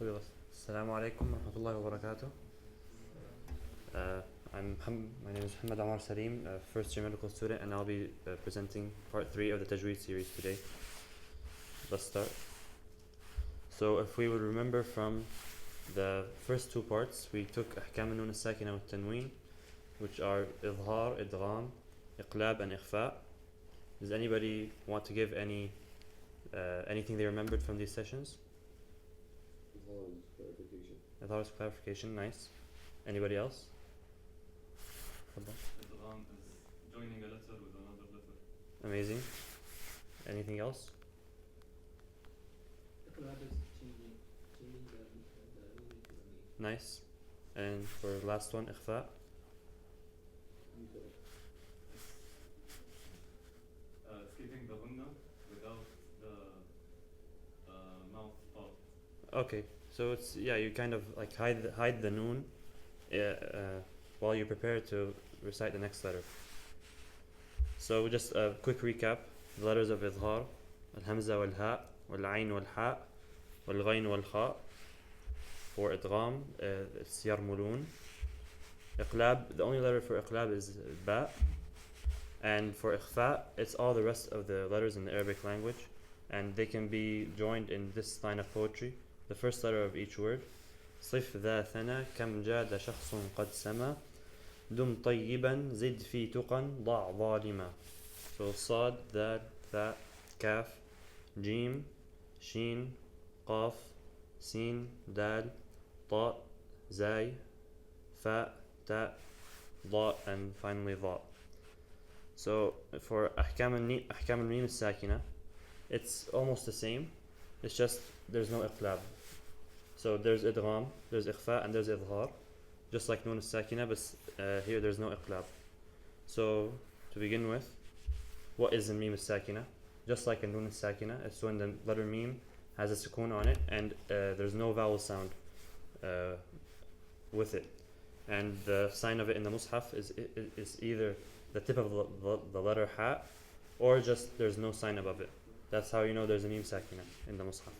طيب. السلام عليكم ورحمة الله وبركاته. Uh, my name is Muhammad Amar Salim, first year medical student, and I'll be presenting part 3 of the Tajweed series today. Let's start. So if we would remember from the first two parts, we took أحكام النون الساكنة والتنوين, which are إظهار, إدغام, إقلاب, and إخفاء. Does anybody want to give anything they remembered from these sessions? إظهار is clarification, nice. Anybody else? Idgham is joining a letter with another letter. Amazing. Anything else? Nice. And for the last one, إخفاء. It's keeping the ghunna without the mouth part. Okay, so it's you kind of like hide the noon while you prepare to recite the next letter. So just a quick recap: the letters of إظهار, الهمزة والهاء والعين والحاء والغين والخاء. For إدغام, it's يرملون. إقلاب, the only letter for إقلاب is باء. And for إخفاء, it's all the rest of the letters in the Arabic language, and they can be joined in this line of poetry. The first letter of each word. صف ذا ثنا كم جاد شخص قد سما دم طيبا زد في تقا ضع ظالما. So صاد, ذا, ثاء, كاف, جيم, شين, قاف, سين, دال, طاء, زاي, فاء, تاء, ضاء, and finally ضاء. So for أحكام الميم الساكنة, it's almost the same. It's just there's no إقلاب. So there's إدغام, there's إخفاء, and there's إظهار, just like نون الساكنة, but here there's no إقلاب. So to begin with, what is the ميم الساكنة? Just like in نون الساكنة, it's when the letter ميم has a sukun on it and there's no vowel sound with it. And the sign of it in the mushaf is either the tip of the letter ha, or just there's no sign above it. That's how you know there's a mim sakina in the mushaf.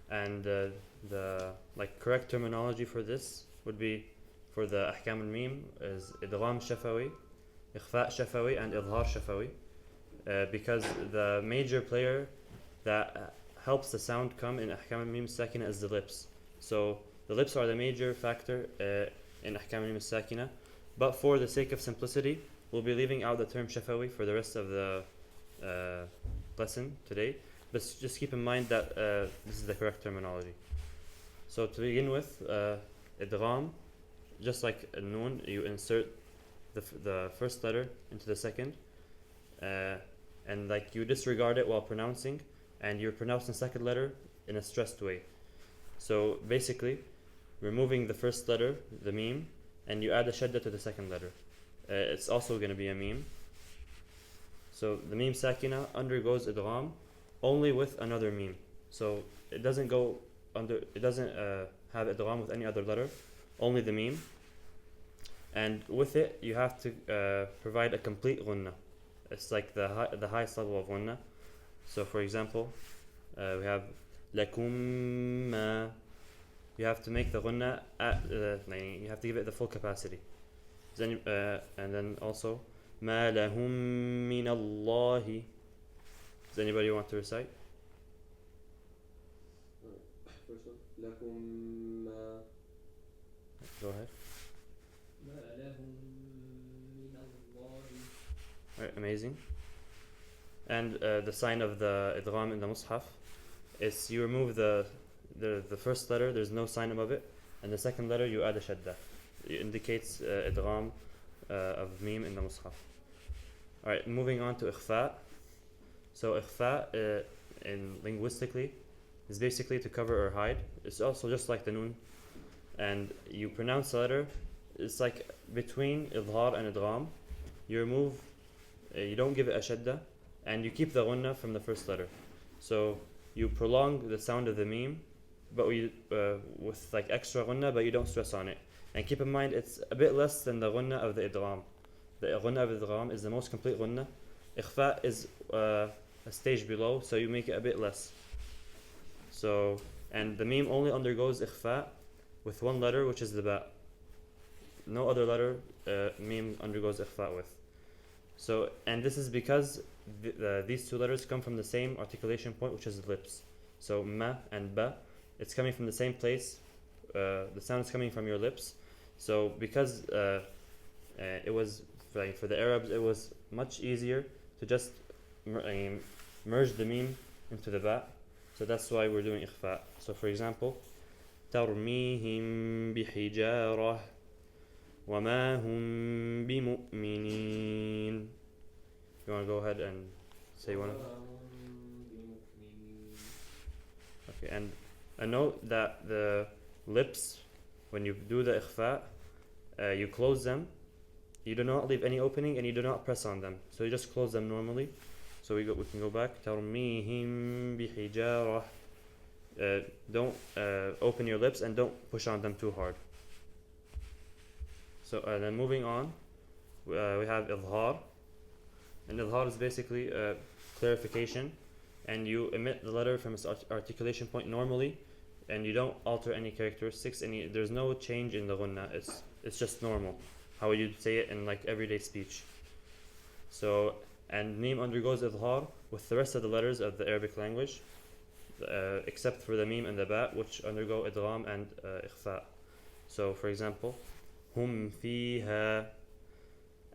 And the correct terminology for this would be, for the ahkam al-mim, is idgham shafawi, ikhfa shafawi, and idhar shafawi, because the major player that helps the sound come in ahkam al-mim sakina is the lips. So the lips are the major factor in ahkam al-mim sakina, but for the sake of simplicity, we'll be leaving out the term shafawi for the rest of the lesson today. But just keep in mind that this is the correct terminology. So to begin with, idgham, just like a noon, you insert the first letter into the second, and you disregard it while pronouncing, and you're pronouncing the second letter in a stressed way. So basically, removing the first letter, the meme, and you add a shadda to the second letter. It's also going to be a meme. So the meme sakina undergoes idgham only with another meme. So it doesn't have idgham with any other letter, only the meme. And with it, you have to provide a complete ghunna. It's like the highest level of ghunna. So for example, we have lakum ma. You have to make the ghunna you have to give it the full capacity. Then and then also ma lahum min Allahi. Does anybody want to recite? First one, lakum ma. Go ahead. Ma lahum min Allahi. Alright, amazing. And the sign of the idgham in the mushaf is you remove the first letter, there's no sign above it, and the second letter you add a shadda. It indicates idgham of meme in the mushaf. Alright, moving on to ikhfa. So ikhfa in linguistically is basically to cover or hide. It's also just like the noon, and you pronounce the letter. It's like between idhar and idgham. You remove, you don't give it a shadda, and you keep the ghunna from the first letter. So you prolong the sound of the meme, but with extra ghunna, but you don't stress on it. And keep in mind, it's a bit less than the ghunna of the idgham. The ghunna of the idgham is the most complete ghunna. Ikhfa is a stage below, so you make it a bit less. So, and the Meem only undergoes ikhfa with one letter, which is the ba. No other letter Meem undergoes ikhfa with. So, and this is because these two letters come from the same articulation point, which is the lips. So, ma and ba, it's coming from the same place. The sound is coming from your lips. So, because it was like for the Arabs, it was much easier to just merge the Meem into the ba. So that's why we're doing ikhfa. So for example, ترميهم بحجارة وما هم بمؤمنين. You want to go ahead and say one of them? Okay, and note that the lips, when you do the ikhfa, you close them. You do not leave any opening and you do not press on them. So you just close them normally. So we can go back. ترميهم بحجارة. Don't open your lips and don't push on them too hard. So then moving on, we have إظهار. And إظهار is basically clarification, and you emit the letter from its articulation point normally, and you don't alter any characteristics. There's no change in the ghunna. It's just normal, how you'd say it in like everyday speech. So, and Meem undergoes إظهار with the rest of the letters of the Arabic language, except for the Meem and the Ba, which undergo idgham and ikhfa. So, for example, hum fiha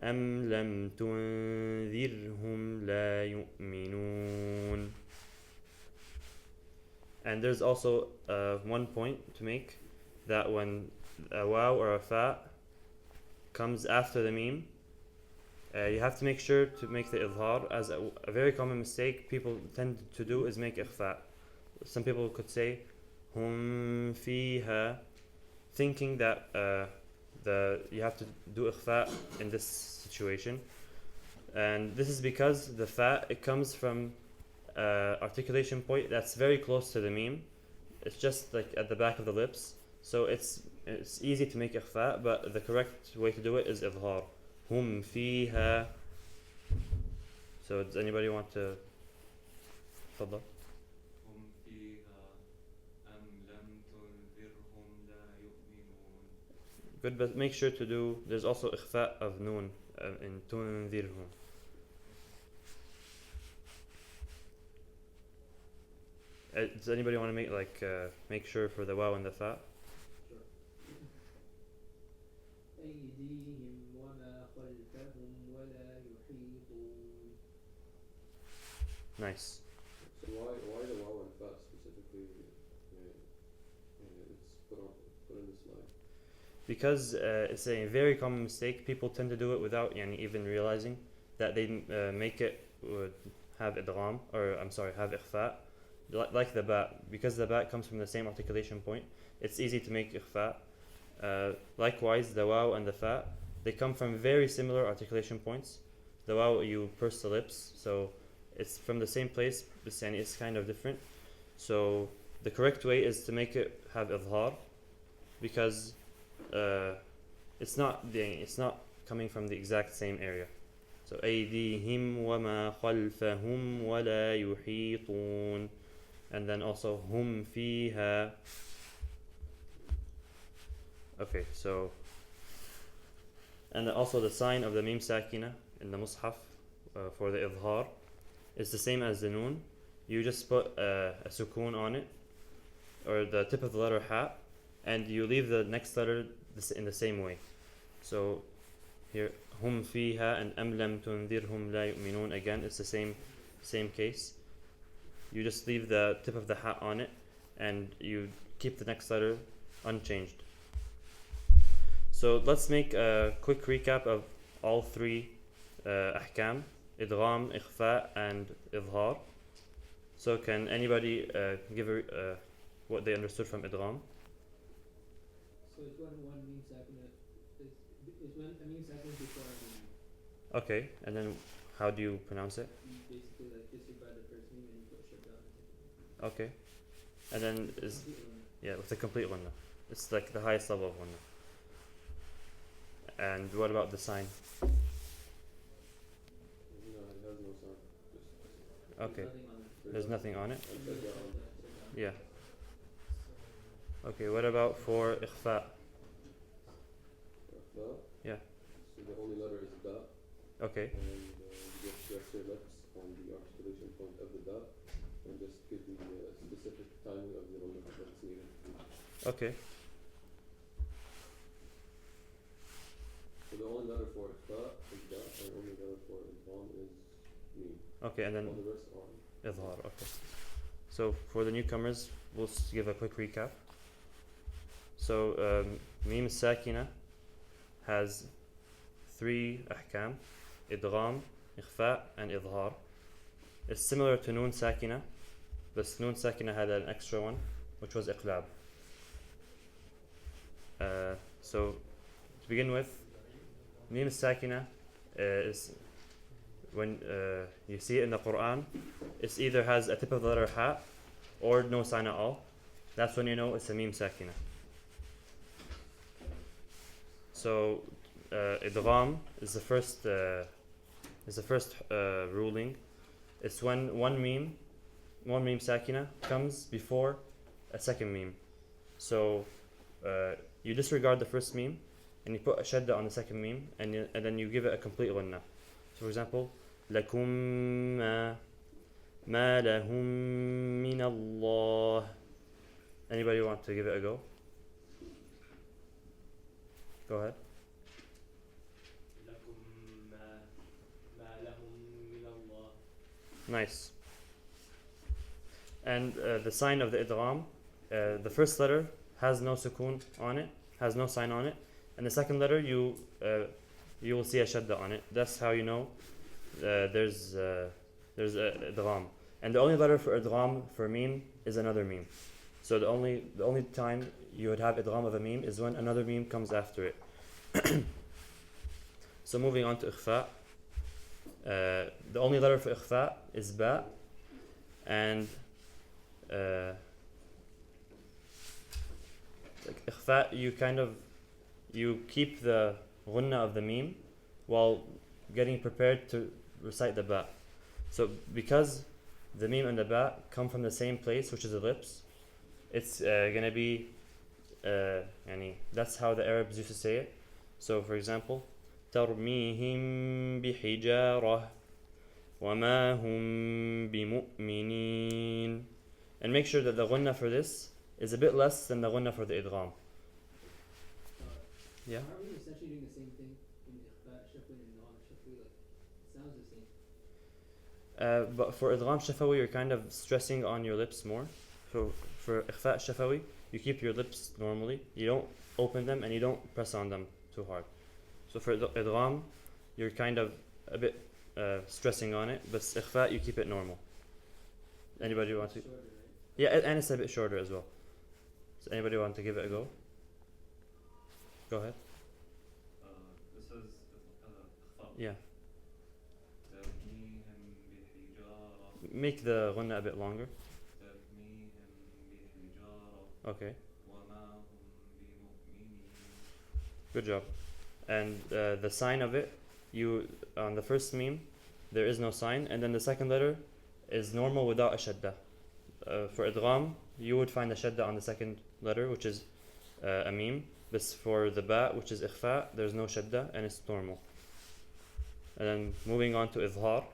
am lam tunzirhum la yu'minun. And there's also one point to make, that when a waw or a fa comes after the Meem, you have to make sure to make the idhar, as a very common mistake people tend to do is make ikhfa. Some people could say hum fiha, thinking that you have to do ikhfa in this situation, and this is because the fa, it comes from articulation point that's very close to the Meem. It's just like at the back of the lips, so it's easy to make ikhfa, but the correct way to do it is idhar. Hum fiha. So does anybody want to تفضل? هم فيها أم لم تنذرهم لا يؤمنون. Good, but make sure to do, there's also ikhfa of noon in tunzirhum. Does anybody want to make sure for the waw and the fa? أيديهم وما خلفهم ولا يحيطون. Nice. So why the waw and fa specifically? It's put in this line. Because it's a very common mistake. People tend to do it without even realizing that they make it have idgham, or I'm sorry, have ikhfa, like the ba. Because the ba comes from the same articulation point, it's easy to make ikhfa. Likewise, the waw and the fa, they come from very similar articulation points. The waw, you purse the lips, so it's from the same place, but it's kind of different. So the correct way is to make it have idhar, because it's not coming from the exact same area. So أيديهم وما خلفهم ولا يحيطون, and then also هم فيها. Okay, so, and then also the sign of the Meem Sakinah in the Mus'haf for the idhar is the same as the noon. You just put a sukoon on it, or the tip of the letter ha, and you leave the next letter in the same way. So here, hum fiha and am lam tunzirhum la yu'minun, again it's the same case. You just leave the tip of the ha on it, and you keep the next letter unchanged. So let's make a quick recap of all three ahkam: idgham, ikhfa, and idhar. So can anybody give what they understood from idgham? So it's when one Meem Sakinah it's when a Meem Sakinah before a Meem. Okay, and then how do you pronounce it? You basically like disregard the first Meem and you put shut down. Okay, and then is with the complete ghunna. It's like the highest level of ghunna. And what about the sign? No, it has no sound. Okay, there's nothing on it. Yeah. Okay, what about for إخفاء? Ba. Yeah. So the only letter is ba, Okay. and you just press your lips on the articulation point of the ba, and just give the specific timing of the ghunna that's needed. Okay. So the only letter for ba is ba, and the only letter for idgham is meem. Okay, and then All the rest are إظهار. Okay. So for the newcomers, we'll give a quick recap. So Meem Sakinah has 3 أحكام: إدغام, إخفاء, and إظهار. It's similar to Noon Sakinah, but Noon Sakinah had an extra one, which was إقلاب. So to begin with, Meem Sakinah is when you see it in the Quran, it either has a tip of the letter ha or no sign at all. That's when you know it's a Meem Sakinah. So idgham is the first ruling. It's when one Meem Sakinah comes before a second Meem. So you disregard the first Meem and you put a shadda on the second Meem, and then you give it a complete ghunnah. So for example, لكم ما لهم من الله. Anybody want to give it a go? Go ahead. لكم ما لهم من الله. Nice. And the sign of the idgham, the first letter has no sukoon on it, has no sign on it, and the second letter you will see a shadda on it. That's how you know there's a idgham. And the only letter for idgham for Meem is another Meem. So the only time you would have idgham of a Meem is when another Meem comes after it. So moving on to ikhfa. The only letter for ikhfa is ba, and like ikhfa, you keep the ghunnah of the Meem while getting prepared to recite the ba. So because the Meem and the ba come from the same place, which is the lips, it's gonna be that's how the Arabs used to say it. So for example, ترميهم بحجارة وما هم بمؤمنين. And make sure that the ghunnah for this is a bit less than the ghunnah for the idgham. Yeah? Are we essentially doing the same thing in ikhfa, shafawi, and non-shafawi? Like, it sounds the same. But for idgham shafawi, you're kind of stressing on your lips more. So for ikhfa shafawi, you keep your lips normally. You don't open them and you don't press on them too hard. So for idgham, you're kind of a bit stressing on it, but ikhfa, you keep it normal. Anybody want to? Shorter, right? Yeah, and it's a bit shorter as well. So anybody want to give it a go? Go ahead. This is إخفاء. Yeah. ترميهم بحجارة. Make the ghunnah a bit longer. ترميهم بحجارة. Okay. وما هم بمؤمنين. Good job. And the sign of it, you on the first Meem, there is no sign, and then the second letter is normal without a shadda. For idgham, you would find a shadda on the second letter, which is a Meem. But for the ba, which is ikhfa, there's no shadda and it's normal. And then moving on to idhar,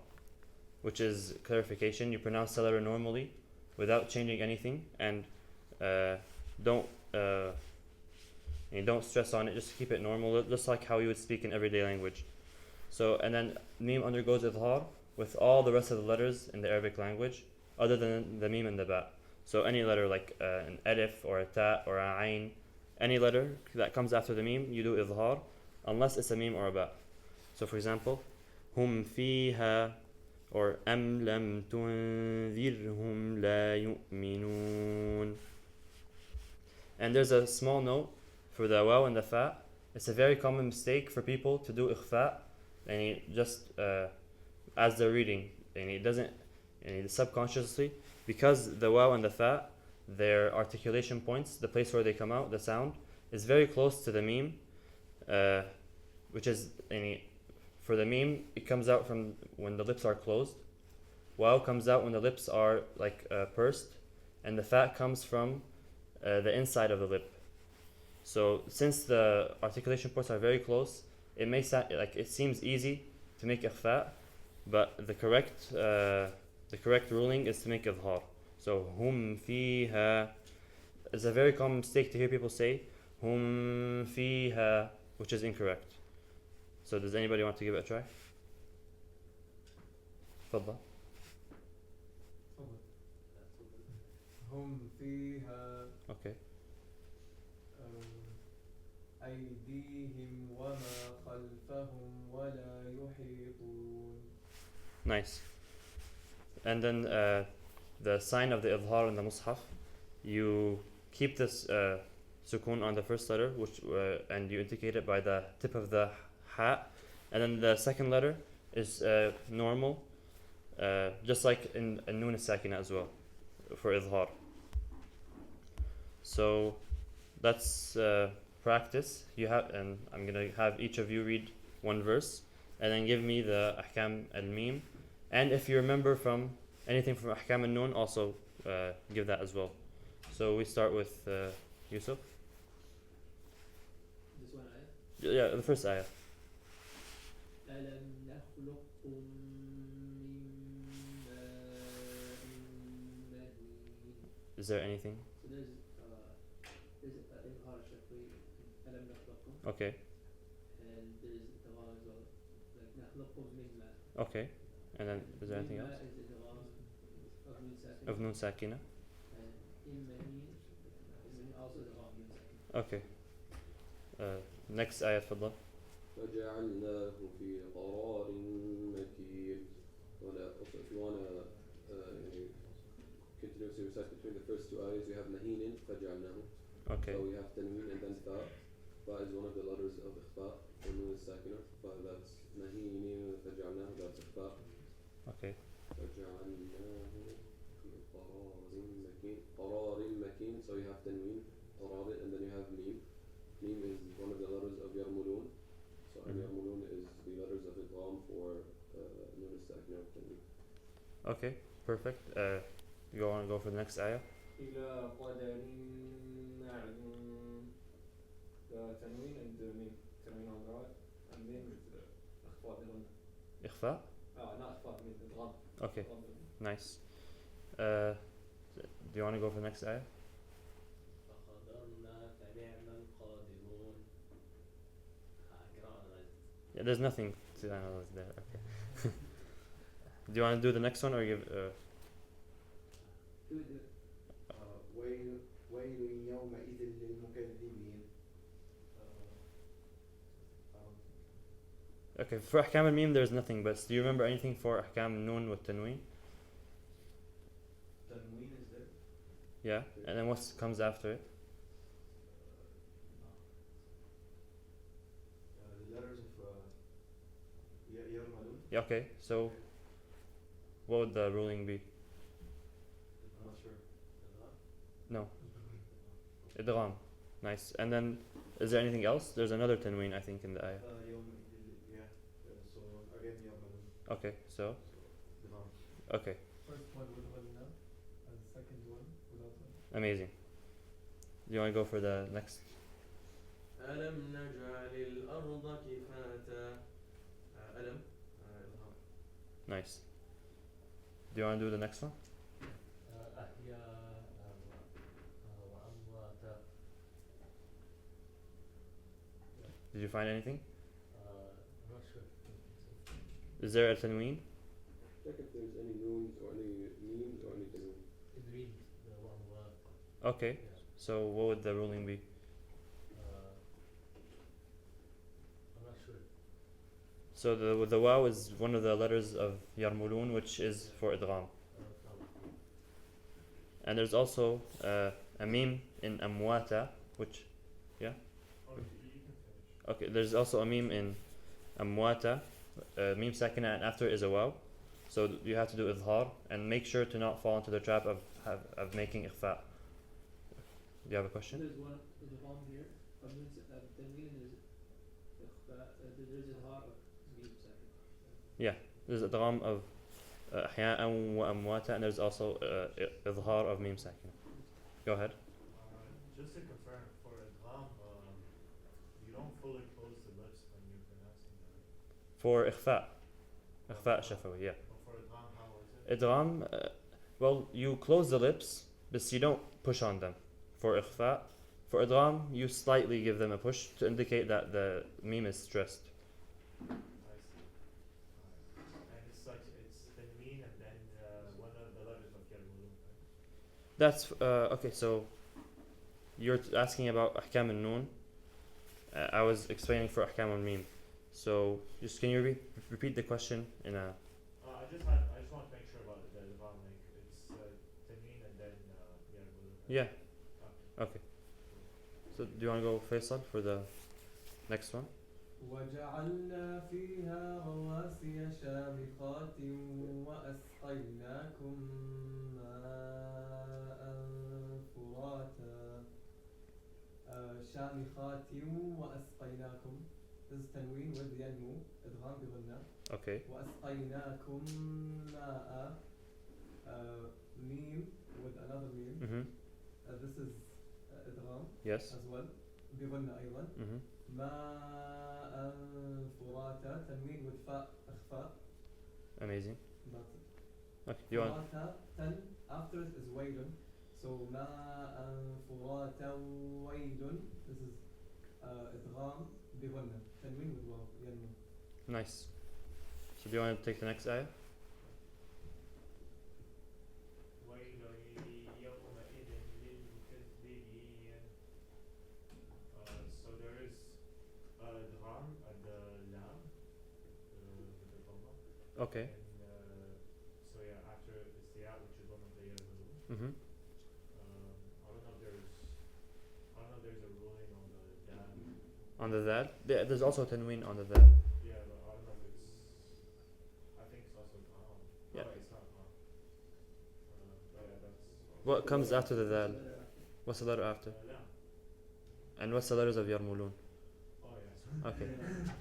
which is clarification. You pronounce the letter normally without changing anything, and don't stress on it. Just keep it normal, just like how you would speak in everyday language. So, and then Meem undergoes idhar with all the rest of the letters in the Arabic language, other than the Meem and the ba. So any letter like an alif or a ta or a ayn, any letter that comes after the Meem, you do idhar, unless it's a Meem or a ba. So for example, hum fiha or am lam tunzirhum la yu'minun. And there's a small note for the waw and the fa. It's a very common mistake for people to do ikhfa, and just as they're reading, and it doesn't, and subconsciously, because the waw and the fa, their articulation points, the place where they come out, the sound, is very close to the Meem, which is, for the Meem, it comes out from when the lips are closed. Waw comes out when the lips are pursed, and the fa comes from the inside of the lip. So since the articulation points are very close, it may sound like it seems easy to make ikhfa, but the correct ruling is to make idhar. So hum fiha. It's a very common mistake to hear people say hum fiha, which is incorrect. So does anybody want to give it a try? تفضل. هم فيها Okay. أيديهم وما خلفهم ولا يحيطون. Nice. And then the sign of the idhar in the mushaf, you keep this sukun on the first letter, which and you indicate it by the tip of the ha, and then the second letter is normal, just like in nun as-sakinah as well, for idhar. So that's practice. You have, and I'm gonna have each of you read one verse, and then give me the ahkam al-mim, and if you remember from anything from ahkam al-nun, also give that as well. So we start with Yusuf. This one ayah. Yeah, the first ayah. ألم نخلقكم من ماء مهين. Is there anything? So there's إظهار شفوي ألم نخلقكم. Okay. And there's إدغام as well. Like نخلقكم من ماء. Okay. And then is there anything من else? ماء is إدغام of nun sakinah. Of nun sakina. And in مهين also إدغام nun sakinah. Okay. Next ayah, تفضل. فجعلناه في قرار مكين. ولا also if you wanna يعني continuously recite between the first two ayahs, you have نهين فجعلناه. Okay. So we have تنوين and then فاء. فاء is one of the letters of إخفاء for nun الساكنة. That's نهين فجعلناه, that's إخفاء. Okay. فجعلناه في قرار مكين. قرار مكين. So you have تنوين قرار and then you have ميم. Meem is one of the letters of Yarmulun. So Yarmulun is the letters of Idgham for Nun al-Sakinah of Tanween. Okay. Perfect. You want to go for the next ayah? إلى قدر معلوم. The تنوين and the ميم. تنوين on the right and ميم is the إخفاء إغنى. إخفاء? not إخفاء ميم إدغام. Okay. Nice. Do you want to go for the next ayah? فقدرنا فنعم القادرون. Yeah, there's nothing to analyze there. Okay. Do you want to do the next one or give? Do it. ويل يومئذ للمكذبين. Okay, for ahkam al-mim there's nothing, but do you remember anything for ahkam al-nun with tanween? تنوين is there. Yeah, and then what comes after it? The letters of Yarmalun. Yeah, okay, so what would the ruling be? I'm not sure. No. Idgham. Nice. And then, is there anything else? There's another tanween, I think, in the ayah. Yeah. So again Yarmalun. Okay, so? Idgham. Okay, First one with Ghanna and second one without one. amazing. Do you want to go for the next? ألم نجعل الأرض كفاتا. ألم إظهار. Nice. Do you want to do the next one? أحياء وأمواتا. Did you find anything? I'm not sure. Is there a tanween? Check if there's any noons or any memes or anything. Read the وأمواتا. Okay, so what would the ruling be? I'm not sure. So the waw is one of the letters of Yarmulun, which is for idgham. And there's also a meme in amwata, which, yeah? Okay, there's also a meme in amwata, meme sakina, and after is a waw. So you have to do idhar, and make sure to not fall into the trap of making ikhfa. Do you have a question? There's one إدغام here. of nun tanween and there's إظهار of ميم sakinah. Yeah, there's idgham of أحياء وأمواتا, and there's also إظهار of meme sakina. Go ahead. Just to confirm, for idgham, you don't fully close the lips when you're pronouncing it. For إخفاء شفوي, yeah. But for idgham, how is it? إدغام, well, you close the lips, but you don't push on them. For إخفاء, for إدغام, you slightly give them a push to indicate that the meme is stressed. I see. Alright. And it's such, it's tanween and then one of the letters of yarmulun, right? That's okay. So you're asking about أحكام النون. I was explaining for أحكام الميم. So just can you repeat the question in a? I just want to make sure about the idgham, like it's tanween and then yarmulun. Right? Yeah. Okay. Okay. So do you want to go Faisal for the next one? وجعلنا فيها رواسي شامخات وأسقيناكم ماء فراتا. شامخات وأسقيناكم. This is تنوين with ينمو إدغام بغنى. Okay. وأسقيناكم ماء. Meem with another meem. Mhm. This is إدغام Yes. as well بغنى أيضا. Mhm. ماء فراتا تنوين with فاء إخفاء. Amazing. That's it. Okay. Do you want? فراتا تن after it is ويل. So ماء فراتا ويل. This is إدغام بغنى تنوين with واو ينمو. Nice. So do you want to take the next ayah? ويل يومئذ للمكذبين. So there is idgham at the lam with the dhamma. Okay. And so yeah, after istiyah, which is one of the yarmulun. Mhm. I don't know if there's a ruling on the dal. On the that, there's also tanween on the that. Yeah, but I don't know if it's. I think it's also dal. Yeah. Oh, it's not dal. But yeah, that's. What comes after the dal? What's the letter after? Lam. And what's the letters of yarmulun? Oh yeah. Okay. Yeah.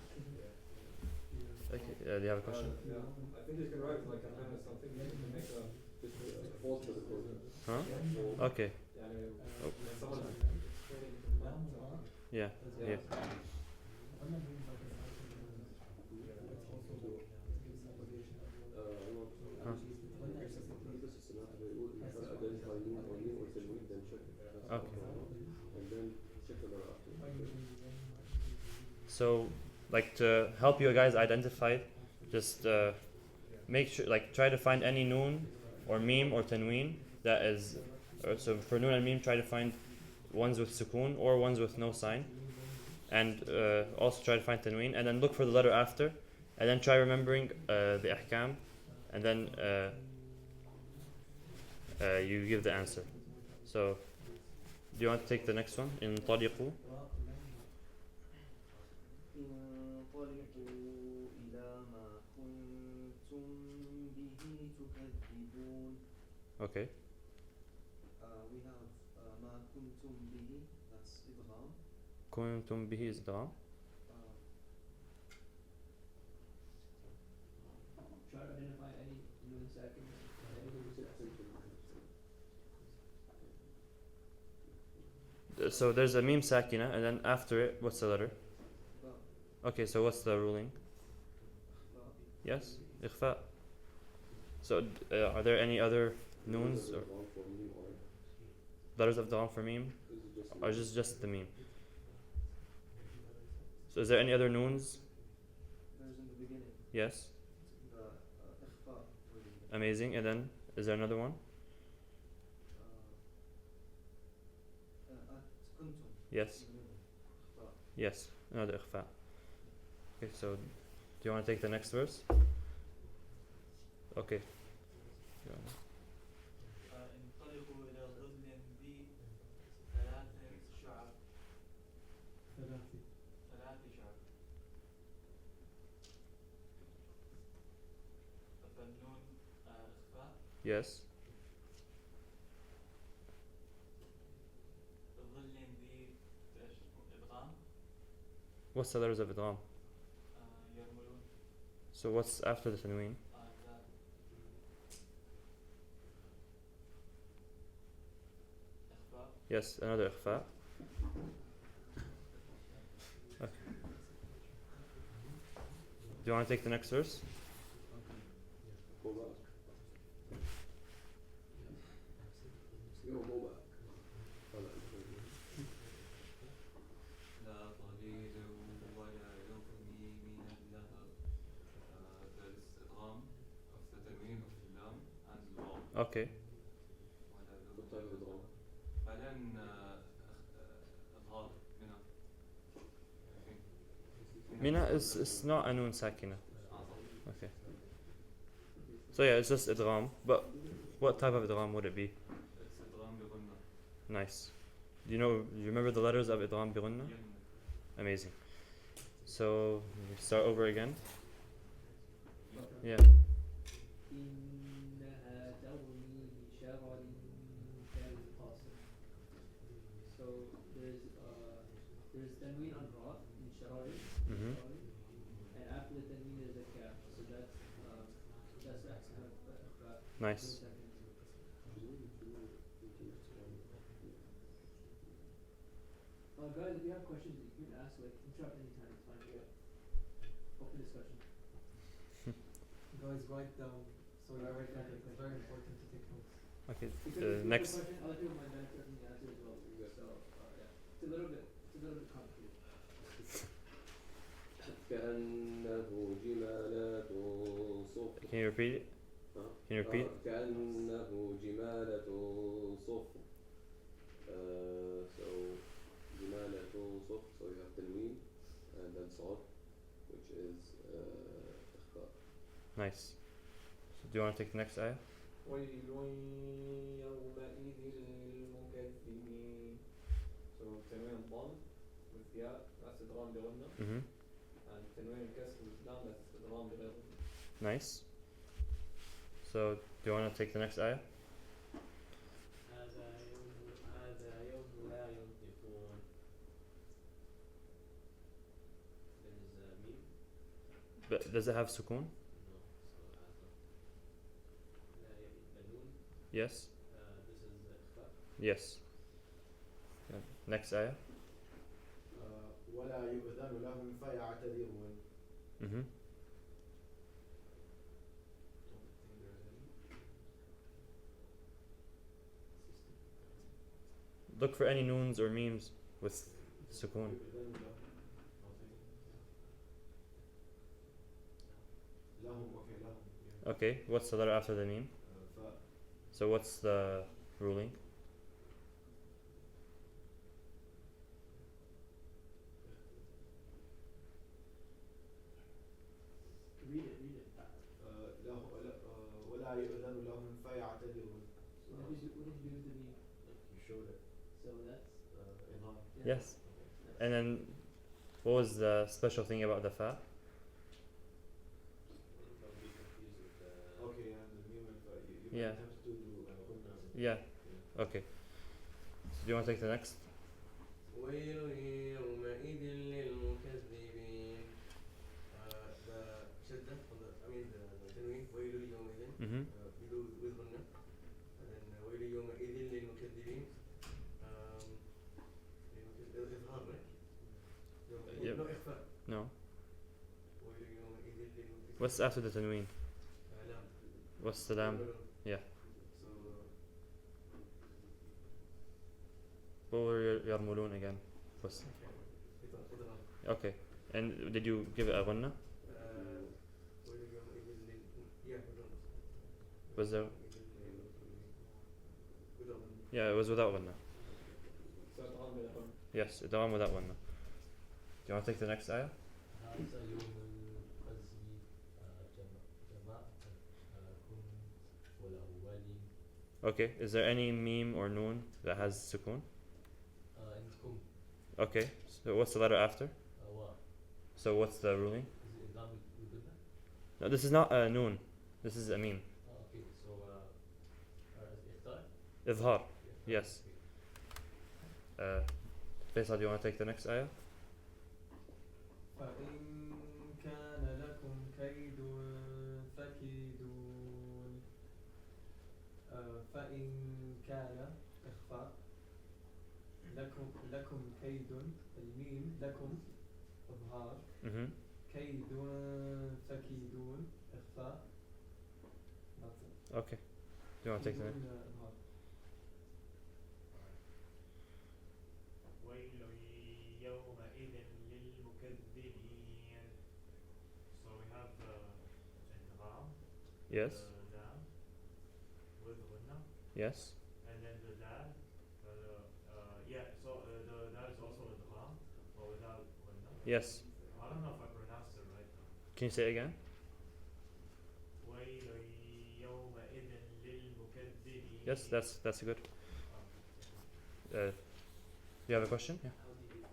Okay. Do you have a question? Yeah, I think you can write like an I something. You can make a just a false to the corner. Huh? So, Okay. when someone is explaining something. Yeah. Yeah. So, like to help you guys identify, just make sure, like try to find any noon or meme or tanween that is. So for noon and meme, try to find ones with sukoon or ones with no sign, and also try to find tanween, and then look for the letter after, and then try remembering the ahkam, and then you give the answer. So, do you want to take the next one in طريقو? انطلقوا إلى ما كنتم به تكذبون. Okay. We have ما كنتم به, that's إدغام. كنتم به is idgham. Try to identify any noon seconds. So there's a meme Sakinah, and then after it, what's the letter? Okay, so what's the ruling? Yes, إخفاء. So are there any other noons or letters of idgham for meme, or just the meme? So is there any other noons? There's in the beginning Yes. the إخفاء. Amazing. And then is there another one? كنتم. Yes. إخفاء. Yes. Another إخفاء. Okay, so do you want to take the next verse? Okay. انطلقوا إلى ظل ذي ثلاث شعب. ثلاث شعب. فالنون إخفاء. Yes. ظل ذي إدغام. What's the letters of idgham? يرملون. So what's after the tanween? إخفاء. Yes, another إخفاء. Okay. Do you want to take the next verse? Go back. Go back. طلع. لا طليل ولا يغني من اللهب. There is idgham of the tanween of اللام and الواو. Okay. ولا What type of idgham? بعدين إظهار منها. Mina is not a noon sakina. Okay. So yeah, it's just idgham. But what type of idgham would it be? It's إدغام بغنة. Nice. Do you remember the letters of idgham bi ghunna? ين. Amazing. So we start over again. Yeah. إنها ترمي بشرر كالقصر. So there's tanween on ra in sharar, Mhm. and after the tanween there's a kaf. So that's that kind of Nice. Guys, if you have questions, you can ask. Like, interrupt anytime. It's fine. Yeah. Open discussion. Guys, write down. So you Write write down down. your It's very important to take notes. Okay. Because if you have a Next. question, other people might benefit from the answer as well. So yeah, it's a little bit complicated. كأنه جمالات صفر. Can you repeat it? Huh? Can you repeat? كأنه جمالة صفر. So جمالة صفر. So you have tanween and then صاد, which is إخفاء. Nice. So do you want to take the next ayah? ويل يومئذ للمكذبين. So تنوين الضم with ياء that's إدغام بغنة. Mhm. And تنوين الكسر with لام that's إدغام بغير غنة. Nice. So do you want to take the next ayah? هذا يوم لا ينطقون. There is Meem. But does it have sukoon? No. So هذا لا يؤذنون. Yes. This is إخفاء. Yes. Yeah. Next ayah. ولا يؤذن لهم فيعتذرون. Mhm. Don't think there's any. Look for any noons or memes with sukoon. يؤذن لهم. Okay, لهم. Yeah. Okay. What's the letter after the meme? فاء. So what's the ruling? Read it. ولا يؤذن لهم فيعتذرون. What did you do with the meme? You showed it. So that's إظهار. Yes. And then what was the special thing about the fa? Don't be confused with the. Okay, and the meme and فاء. You Yeah. attempt to do غنة. Yeah. Okay. So do you want to take the next? ويل يومئذ للمكذبين. The شدة on the the tanween ويل يومئذ. Mhm. We do with غنة. And then ويل يومئذ للمكذبين. إظهار, right? Yep. No إخفاء. No. ويل يومئذ للمكذبين. What's after the tanween? لام. What's the lam? Yeah. So What were yarmulun again? What's إظهار. okay. And did you give it a ghunna? ويل يومئذ yeah, Was there? without Yeah, it was without ghunna. So إدغام بغير غنة. Yes, idgham without ghunna. Do you want to take the next ayah? هذا يوم القصر جماعة والأولين Okay. Is there any meme or noon that has sukoon? عندكم Okay. So what's the letter after? و So what's the ruling? إدغام بغنة. No, this is not a noon. This is a meme. Okay, so إختار. Idhar. Yes. Faisal, do you want to take the next ayah? فإن كان لكم كيد فكيدون. فإن كان إخفاء. لكم كيد الميم لكم إظهار Mm-hmm. كيد تكيدون إخفاء. That's it. Okay. Do you want to take the next? كيدون إظهار. ويل يومئذ للمكذبين. So we have إدغام. Yes. Dal with غنة. Yes. And then the dal. Yeah. So the dal is also إدغام, but without غنة. Yes. I don't know if I pronounced it right though. Can you say it again? ويل يومئذ للمكذبين. Yes, that's good. You have a question? Yeah. How do you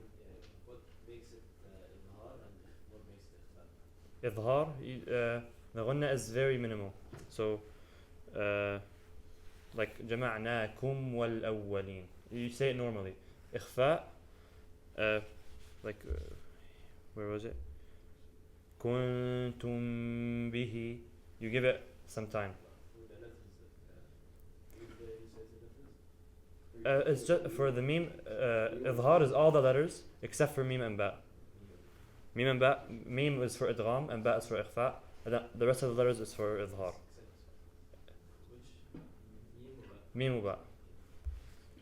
what makes it إظهار and what makes it إخفاء? إظهار, the غنة is very minimal. So, like جمعناكم والأولين. You say it normally. إخفاء, like, where was it? كنتم به. You give it some time. With the letters with the you said the letters? It's just for the meme. إظهار is all the letters except for meme and ba. Meme and ba. Meme is for idgham and ba is for ikhfa. And the rest of the letters is for إظهار. Which Meme and ba.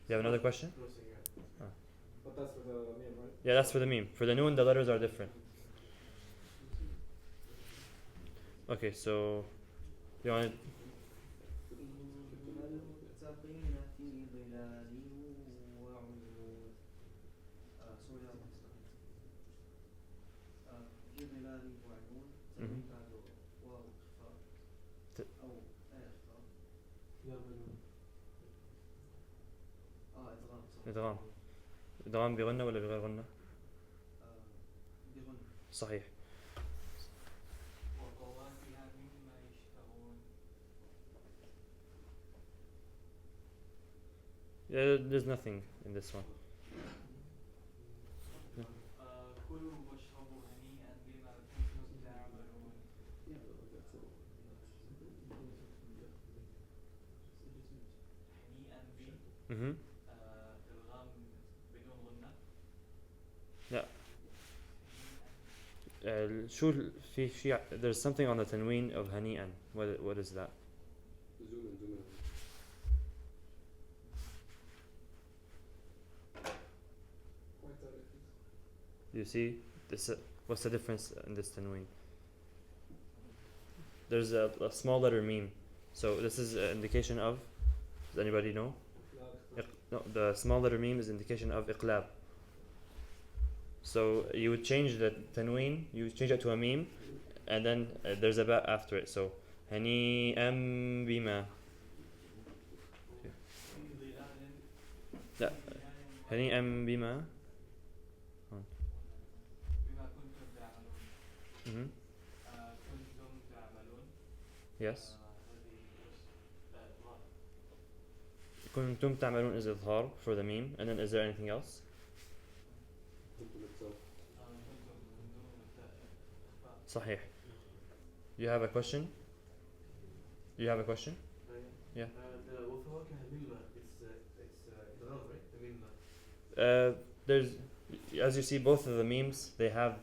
You have another question? No, so yeah. Ah. But that's for the meme, right? Yeah, that's for the meme. For the noon, the letters are different. Okay, so you want? المتقين في ظلال وعيون. سوري هذا في ظلال وعيون. تنوين بعده واو إخفاء أو إخفاء. يعملون. إدغام صح. إدغام. إدغام بغنة ولا بغير غنة؟ بغنى. صحيح. وفواكه مما يشتهون. There's nothing in this one. كلوا واشربوا هنيئا بما كنتم تعملون. هنيئا ب Mm-hmm. إدغام بدون غنة. لا. شو في شيء there's something on the tanween of هنيئا. What is that? zoom in. Quite directly. You see this? What's the difference in this tanween? There's a small letter meme, so this is an indication of. Does anybody know? No, the small letter meme is indication of iqlab. So you would change the tanween, you would change it to a meme, and then there's a ba after it. So hani bima. لا هنيئا بما. بما كنتم تعملون. Mm-hmm. كنتم تعملون. Yes. هذه إظهار. كنتم تعملون is إظهار for the meme, and then is there anything else? كنتم itself. صحيح. You have a question? You have a question? Yeah. The وفواكه مما it's إدغام, right? The مما. There's, as you see, both of the memes they have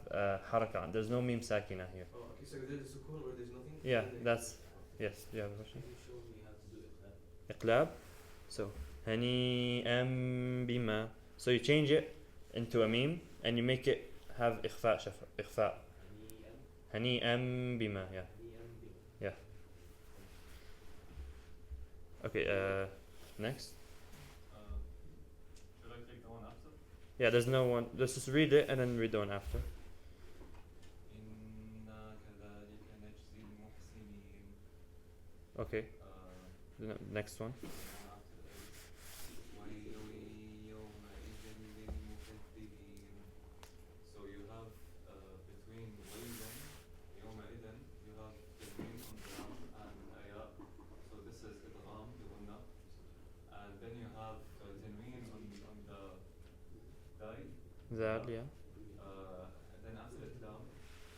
haraka. There's no meme sakina here. Oh, okay. So there's a sukun or there's nothing? Yeah, Then that's yes. Do you have a question? Can you show me how to do إقلاب? Iqlab. So hani bima. So you change it into a meme and you make it have ikhfa ikhfa. هنيئا Hani bima. Yeah. هنيئا بما. Okay. Next. Should I take the one after? Yeah. There's no one. Let's just read it and then read the one after. إنا كذلك نجزي المحسنين. Okay. The next one. ويل يومئذ للمكذبين. So you have between ويل يومئذ you have تنوين on the lam and aya. So this is إدغام بغنة. And then you have تنوين on the dal. That yeah. And then after الإدغام,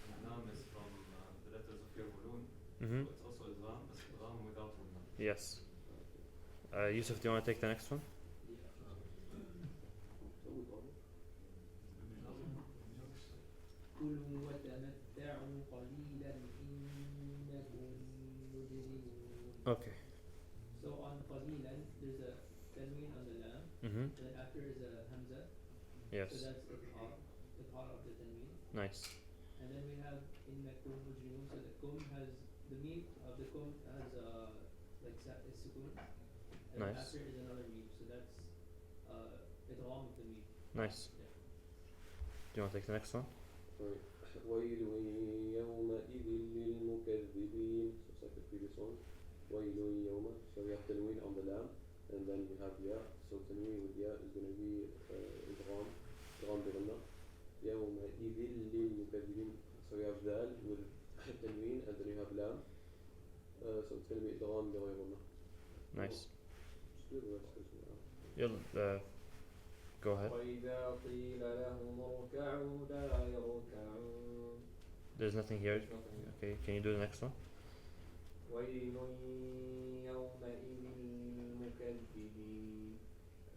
الإدغام is from the letters of يرملون. Mm-hmm. So it's also إدغام, but إدغام without غنة. Yes. Yusuf, do you want to take the next one? قليلا إنكم مجرمون. Okay. So on قليلا there's a tanween on the lam, Mm-hmm. and then after is a hamza. Yes. So that's إظهار of the tanween. Nice. And then we have إنكم مجرمون. So the kum has the meem of the kum has like is sukun. And then Nice. after is another meem. So that's إدغام of the meem. Nice. Yeah. Do you want to take the next one? Right. ويل يومئذ للمكذبين. So it's like the previous one. ويل يوم. So we have tanween on the lam, and then we have ya. So tanween with ya is going to be إدغام بغنة. يومئذ للمكذبين. So we have dal with tanween, and then you have lam. So it's going to be إدغام بغير غنة. Nice. Just do the rest as well. You'll go ahead. وإذا قيل لهم اركعوا لا يركعون. There's nothing here. There's nothing. Okay, can you do the next one? ويل يومئذ للمكذبين.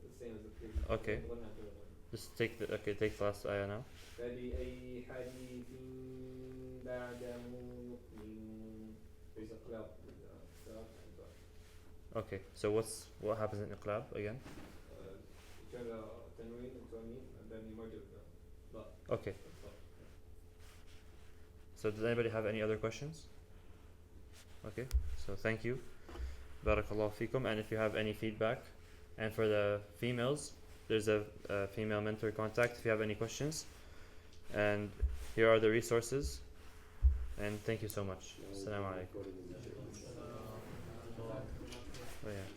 The same as the previous. Okay. One after one. Just take the last ayah now. فبأي حديث بعده يؤمنون. There's a cloud with the start and the Okay, so what happens in iqlab again? you turn the tanween into a meme and then you merge it with the ba. Okay. So does anybody have any other questions? Okay, so thank you. Barakallahu feekum. And if you have any feedback, and for the females, there's a female mentor contact if you have any questions. And here are the resources. And thank you so much. Assalamu alaikum. Oh, yeah.